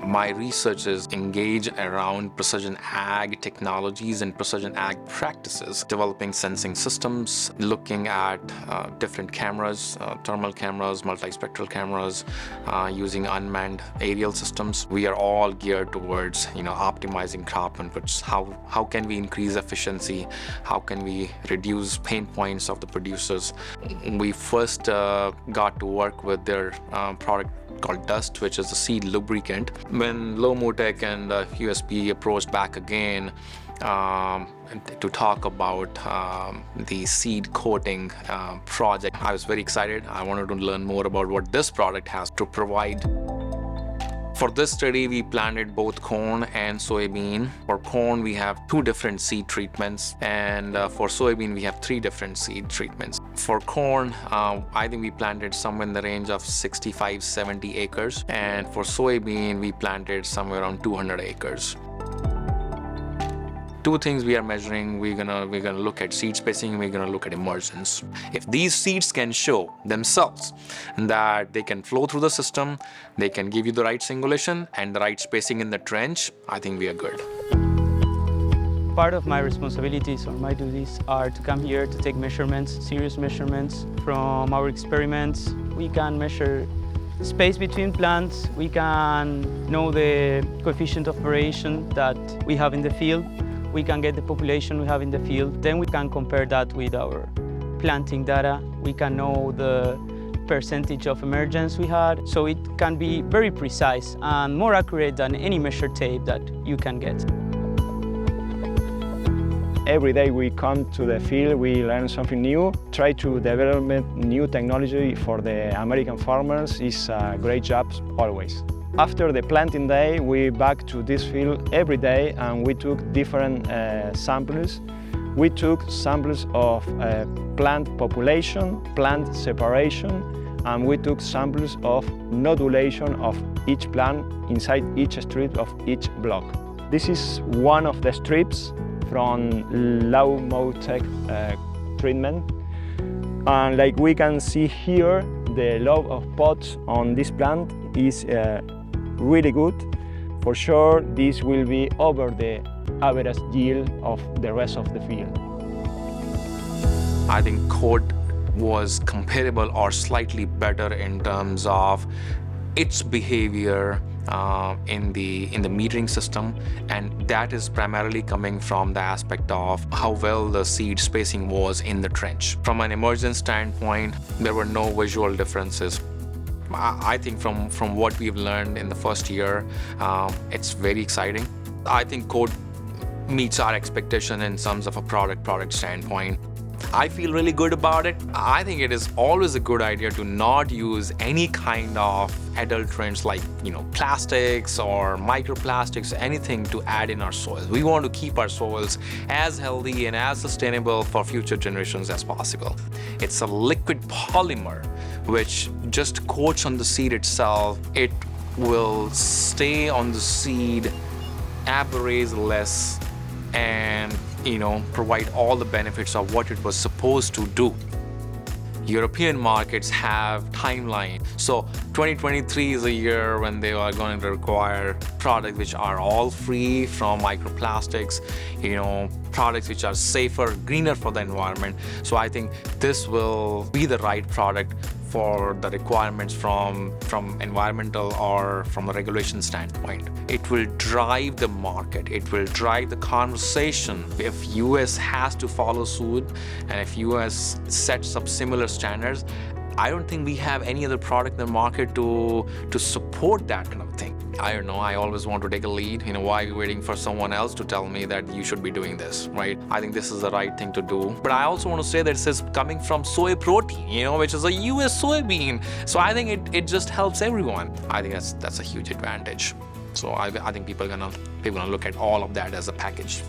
My research is engaged around precision ag technologies and precision ag practices, developing sensing systems, looking at different cameras, thermal cameras, multispectral cameras, using unmanned aerial systems. We are all geared towards, optimizing crop inputs. How can we increase efficiency? How can we reduce pain points of the producers? We first got to work with their product called Dust, which is a seed lubricant. When LowMuTech and USP approached back again to talk about the seed coating project, I was very excited. I wanted to learn more about what this product has to provide. For this study, we planted both corn and soybean. For corn, we have 2 different seed treatments, and for soybean, we have 3 different seed treatments. For corn, I think we planted somewhere in the range of 65-70 acres, and for soybean, we planted somewhere around 200 acres. 2 things we are measuring. We're gonna look at seed spacing, and we're gonna look at emergence. If these seeds can show themselves that they can flow through the system, they can give you the right singulation and the right spacing in the trench, I think we are good. Part of my responsibilities or my duties are to come here to take measurements, serious measurements from our experiments. We can measure space between plants, we can know the coefficient of variation that we have in the field. We can get the population we have in the field. Then we can compare that with our planting data. We can know the percentage of emergence we had. So it can be very precise and more accurate than any measured tape that you can get. Every day we come to the field, we learn something new, try to develop new technology for the American farmers. Is a great job always. After the planting day, we back to this field every day and we took different samples. We took samples of plant population, plant separation, and we took samples of nodulation of each plant inside each strip of each block. This is one of the strips from LowMuTech treatment. And like we can see here, the load of pods on this plant is really good. For sure, this will be over the average yield of the rest of the field. I think code was comparable or slightly better in terms of its behavior in the metering system, and that is primarily coming from the aspect of how well the seed spacing was in the trench. From an emergence standpoint, there were no visual differences. I think from what we've learned in the first year, it's very exciting. I think code meets our expectation in terms of a product standpoint. I feel really good about it. I think it is always a good idea to not use any kind of adulterants like plastics or microplastics, anything to add in our soils. We want to keep our soils as healthy and as sustainable for future generations as possible. It's a liquid polymer which just coats on the seed itself. It will stay on the seed, abrade less, and provide all the benefits of what it was supposed to do. European markets have timeline. So 2023 is a year when they are going to require products which are all free from microplastics, products which are safer, greener for the environment. So I think this will be the right product for the requirements from environmental or from a regulation standpoint. It will drive the market. It will drive the conversation. If US has to follow suit and if US sets up similar standards, I don't think we have any other product in the market to support that kind of thing. I don't know, I always want to take a lead. Why are you waiting for someone else to tell me that you should be doing this, right? I think this is the right thing to do. But I also want to say that it says coming from soy protein, which is a US soybean. So I think it just helps everyone. I think that's a huge advantage. So I think people are gonna look at all of that as a package.